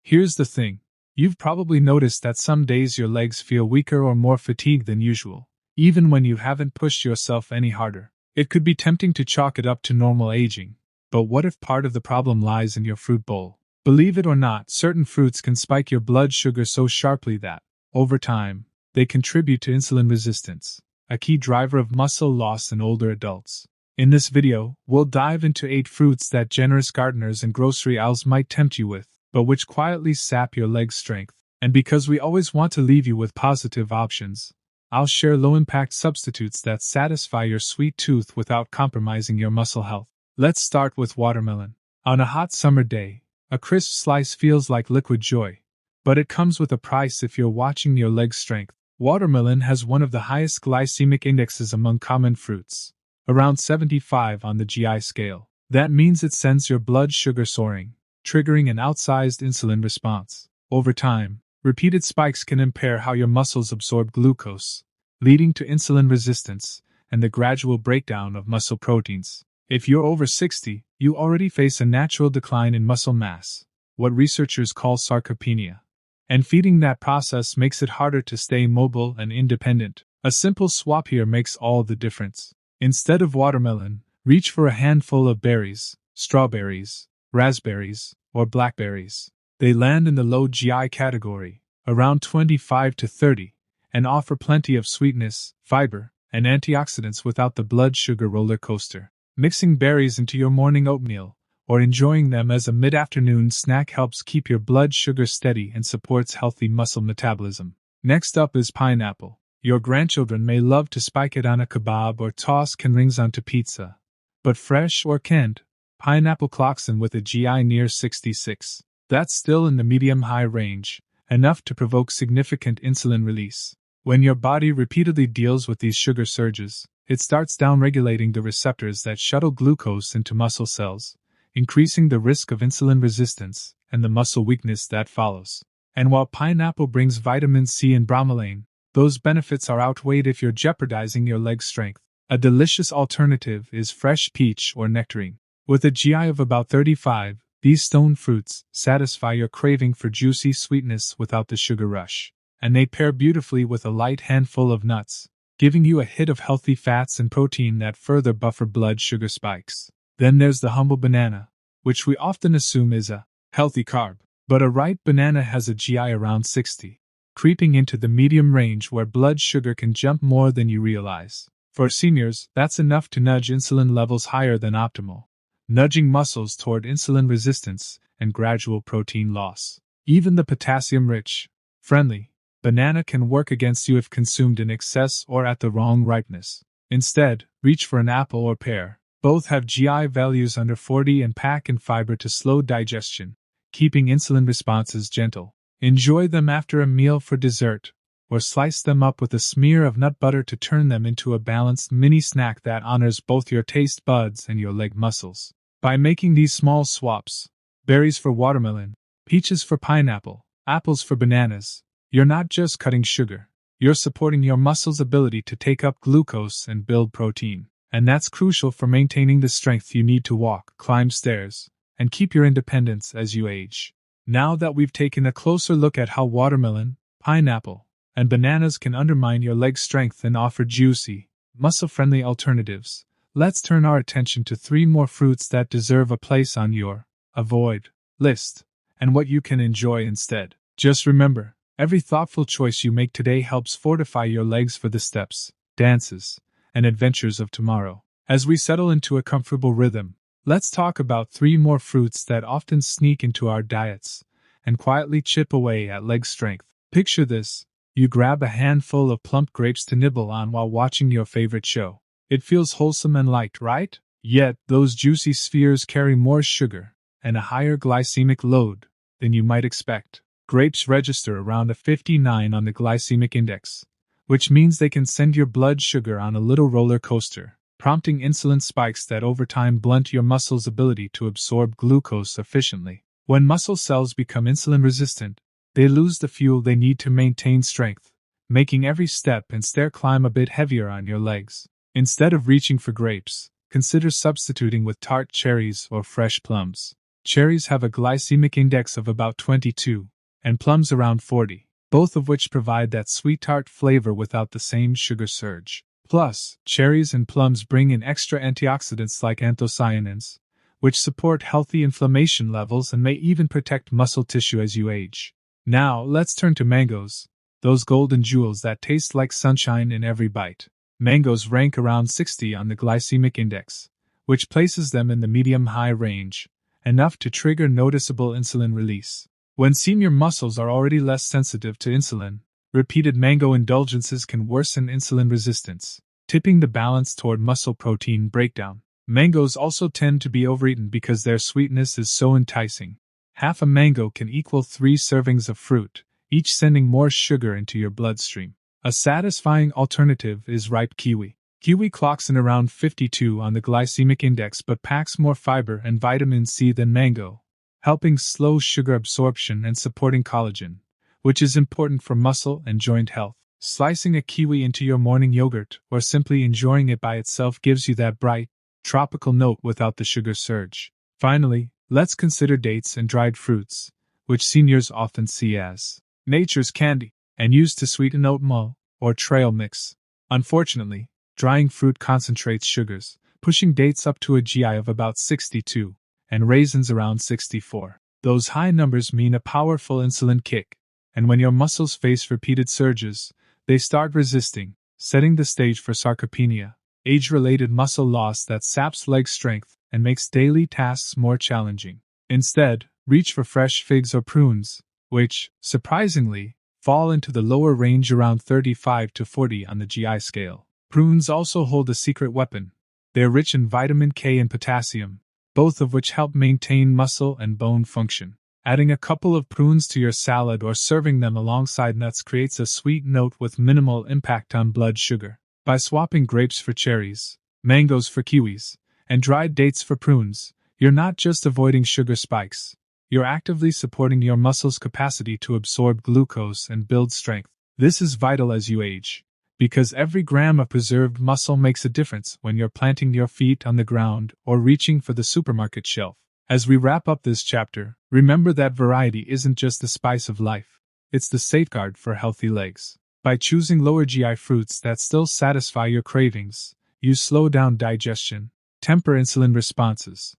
Here's the thing. You've probably noticed that some days your legs feel weaker or more fatigued than usual, even when you haven't pushed yourself any harder. It could be tempting to chalk it up to normal aging, but what if part of the problem lies in your fruit bowl? Believe it or not, certain fruits can spike your blood sugar so sharply that, over time, they contribute to insulin resistance, a key driver of muscle loss in older adults. In this video, we'll dive into 8 fruits that generous gardeners and grocery aisles might tempt you with, but which quietly sap your leg strength. And because we always want to leave you with positive options, I'll share low-impact substitutes that satisfy your sweet tooth without compromising your muscle health. Let's start with watermelon. On a hot summer day, a crisp slice feels like liquid joy, but it comes with a price if you're watching your leg strength. Watermelon has one of the highest glycemic indexes among common fruits, around 75 on the GI scale. That means it sends your blood sugar soaring, triggering an outsized insulin response. Over time, repeated spikes can impair how your muscles absorb glucose, leading to insulin resistance and the gradual breakdown of muscle proteins. If you're over 60, you already face a natural decline in muscle mass, what researchers call sarcopenia. And feeding that process makes it harder to stay mobile and independent. A simple swap here makes all the difference. Instead of watermelon, reach for a handful of berries, strawberries, raspberries, or blackberries. They land in the low GI category, around 25 to 30, and offer plenty of sweetness, fiber, and antioxidants without the blood sugar roller coaster. Mixing berries into your morning oatmeal, or enjoying them as a mid-afternoon snack helps keep your blood sugar steady and supports healthy muscle metabolism. Next up is pineapple. Your grandchildren may love to spike it on a kebab or toss can rings onto pizza. But fresh or canned, pineapple clocks in with a GI near 66. That's still in the medium-high range, enough to provoke significant insulin release. When your body repeatedly deals with these sugar surges, it starts downregulating the receptors that shuttle glucose into muscle cells, increasing the risk of insulin resistance and the muscle weakness that follows. And while pineapple brings vitamin C and bromelain, those benefits are outweighed if you're jeopardizing your leg strength. A delicious alternative is fresh peach or nectarine. With a GI of about 35, these stone fruits satisfy your craving for juicy sweetness without the sugar rush. And they pair beautifully with a light handful of nuts, giving you a hit of healthy fats and protein that further buffer blood sugar spikes. Then there's the humble banana, which we often assume is a healthy carb. But a ripe banana has a GI around 60, creeping into the medium range where blood sugar can jump more than you realize. For seniors, that's enough to nudge insulin levels higher than optimal, nudging muscles toward insulin resistance and gradual protein loss. Even the potassium-rich, friendly banana can work against you if consumed in excess or at the wrong ripeness. Instead, reach for an apple or pear. Both have GI values under 40 and pack in fiber to slow digestion, keeping insulin responses gentle. Enjoy them after a meal for dessert, or slice them up with a smear of nut butter to turn them into a balanced mini snack that honors both your taste buds and your leg muscles. By making these small swaps, berries for watermelon, peaches for pineapple, apples for bananas, you're not just cutting sugar, you're supporting your muscles' ability to take up glucose and build protein. And that's crucial for maintaining the strength you need to walk, climb stairs, and keep your independence as you age. Now that we've taken a closer look at how watermelon, pineapple, and bananas can undermine your leg strength and offer juicy, muscle-friendly alternatives, let's turn our attention to 3 more fruits that deserve a place on your avoid list, and what you can enjoy instead. Just remember, every thoughtful choice you make today helps fortify your legs for the steps, dances, and adventures of tomorrow. As we settle into a comfortable rhythm, let's talk about 3 more fruits that often sneak into our diets and quietly chip away at leg strength. Picture this: you grab a handful of plump grapes to nibble on while watching your favorite show. It feels wholesome and light, right? Yet, those juicy spheres carry more sugar and a higher glycemic load than you might expect. Grapes register around a 59 on the glycemic index, which means they can send your blood sugar on a little roller coaster, prompting insulin spikes that over time blunt your muscles' ability to absorb glucose efficiently. When muscle cells become insulin resistant, they lose the fuel they need to maintain strength, making every step and stair climb a bit heavier on your legs. Instead of reaching for grapes, consider substituting with tart cherries or fresh plums. Cherries have a glycemic index of about 22, and plums around 40, both of which provide that sweet tart flavor without the same sugar surge. Plus, cherries and plums bring in extra antioxidants like anthocyanins, which support healthy inflammation levels and may even protect muscle tissue as you age. Now, let's turn to mangoes, those golden jewels that taste like sunshine in every bite. Mangoes rank around 60 on the glycemic index, which places them in the medium-high range, enough to trigger noticeable insulin release. When senior muscles are already less sensitive to insulin, repeated mango indulgences can worsen insulin resistance, tipping the balance toward muscle protein breakdown. Mangoes also tend to be overeaten because their sweetness is so enticing. Half a mango can equal 3 servings of fruit, each sending more sugar into your bloodstream. A satisfying alternative is ripe kiwi. Kiwi clocks in around 52 on the glycemic index but packs more fiber and vitamin C than mango, helping slow sugar absorption and supporting collagen, which is important for muscle and joint health. Slicing a kiwi into your morning yogurt or simply enjoying it by itself gives you that bright, tropical note without the sugar surge. Finally, let's consider dates and dried fruits, which seniors often see as nature's candy and used to sweeten oatmeal or trail mix. Unfortunately, drying fruit concentrates sugars, pushing dates up to a GI of about 62 and raisins around 64. Those high numbers mean a powerful insulin kick, and when your muscles face repeated surges, they start resisting, setting the stage for sarcopenia, age-related muscle loss that saps leg strength and makes daily tasks more challenging. Instead, reach for fresh figs or prunes, which, surprisingly, fall into the lower range around 35 to 40 on the GI scale. Prunes also hold a secret weapon. They're rich in vitamin K and potassium, both of which help maintain muscle and bone function. Adding a couple of prunes to your salad or serving them alongside nuts creates a sweet note with minimal impact on blood sugar. By swapping grapes for cherries, mangoes for kiwis, and dried dates for prunes, you're not just avoiding sugar spikes, you're actively supporting your muscles' capacity to absorb glucose and build strength. This is vital as you age, because every gram of preserved muscle makes a difference when you're planting your feet on the ground or reaching for the supermarket shelf. As we wrap up this chapter, remember that variety isn't just the spice of life, it's the safeguard for healthy legs. By choosing lower GI fruits that still satisfy your cravings, you slow down digestion, temper insulin responses,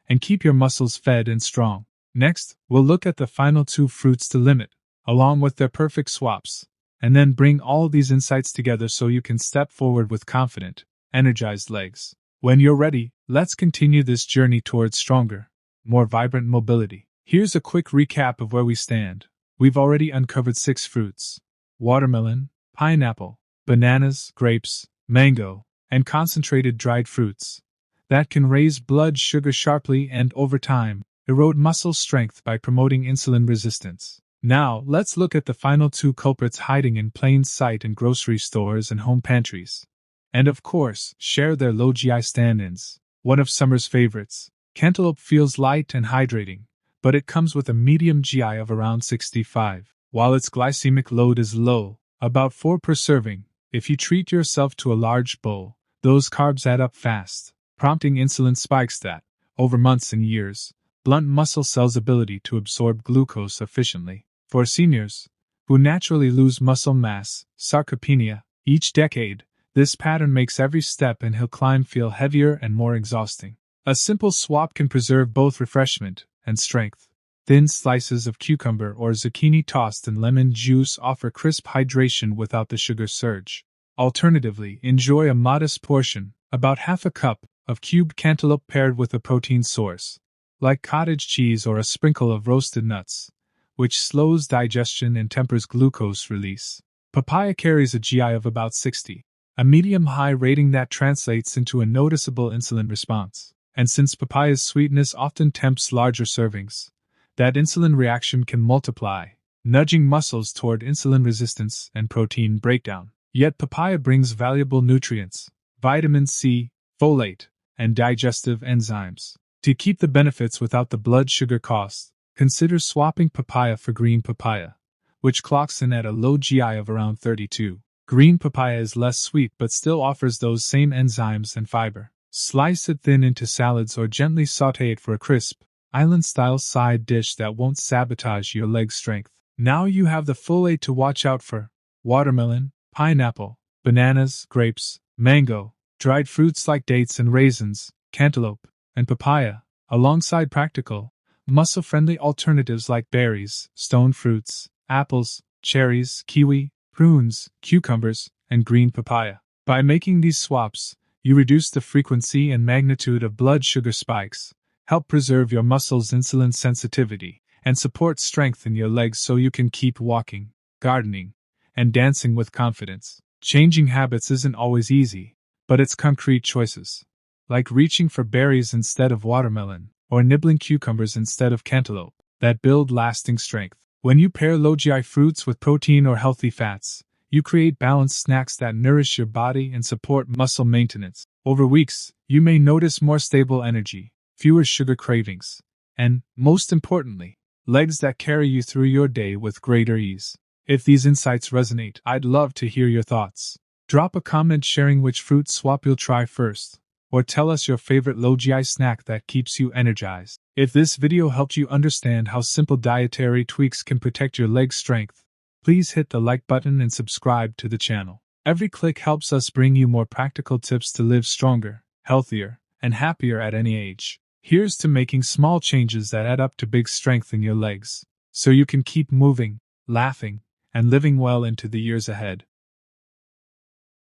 and keep your muscles fed and strong. Next, we'll look at the final 2 fruits to limit, along with their perfect swaps, and then bring all these insights together so you can step forward with confident, energized legs. When you're ready, let's continue this journey towards stronger, more vibrant mobility. Here's a quick recap of where we stand. We've already uncovered 6 fruits: watermelon, pineapple, bananas, grapes, mango, and concentrated dried fruits that can raise blood sugar sharply and, over time, erode muscle strength by promoting insulin resistance. Now, let's look at the final 2 culprits hiding in plain sight in grocery stores and home pantries. And of course, share their low GI stand-ins. One of summer's favorites, cantaloupe, feels light and hydrating, but it comes with a medium GI of around 65. While its glycemic load is low, about 4 per serving, if you treat yourself to a large bowl, those carbs add up fast, prompting insulin spikes that, over months and years, blunt muscle cells' ability to absorb glucose efficiently. For seniors, who naturally lose muscle mass, sarcopenia, each decade, this pattern makes every step and hill climb feel heavier and more exhausting. A simple swap can preserve both refreshment and strength. Thin slices of cucumber or zucchini tossed in lemon juice offer crisp hydration without the sugar surge. Alternatively, enjoy a modest portion, about half a cup, of cubed cantaloupe paired with a protein source, like cottage cheese or a sprinkle of roasted nuts, which slows digestion and tempers glucose release. Papaya carries a GI of about 60, a medium-high rating that translates into a noticeable insulin response. And since papaya's sweetness often tempts larger servings, that insulin reaction can multiply, nudging muscles toward insulin resistance and protein breakdown. Yet papaya brings valuable nutrients, vitamin C, folate, and digestive enzymes. To keep the benefits without the blood sugar costs, consider swapping papaya for green papaya, which clocks in at a low GI of around 32. Green papaya is less sweet but still offers those same enzymes and fiber. Slice it thin into salads or gently sauté it for a crisp, island-style side dish that won't sabotage your leg strength. Now you have the full 8 to watch out for: watermelon, pineapple, bananas, grapes, mango, dried fruits like dates and raisins, cantaloupe, and papaya, alongside practical, muscle-friendly alternatives like berries, stone fruits, apples, cherries, kiwi, prunes, cucumbers, and green papaya. By making these swaps, you reduce the frequency and magnitude of blood sugar spikes, help preserve your muscles' insulin sensitivity, and support strength in your legs so you can keep walking, gardening, and dancing with confidence. Changing habits isn't always easy, but it's concrete choices, like reaching for berries instead of watermelon, or nibbling cucumbers instead of cantaloupe, that build lasting strength. When you pair low-GI fruits with protein or healthy fats, you create balanced snacks that nourish your body and support muscle maintenance. Over weeks, you may notice more stable energy, fewer sugar cravings, and, most importantly, legs that carry you through your day with greater ease. If these insights resonate, I'd love to hear your thoughts. Drop a comment sharing which fruit swap you'll try first, or tell us your favorite low-GI snack that keeps you energized. If this video helped you understand how simple dietary tweaks can protect your leg strength, please hit the like button and subscribe to the channel. Every click helps us bring you more practical tips to live stronger, healthier, and happier at any age. Here's to making small changes that add up to big strength in your legs, so you can keep moving, laughing, and living well into the years ahead.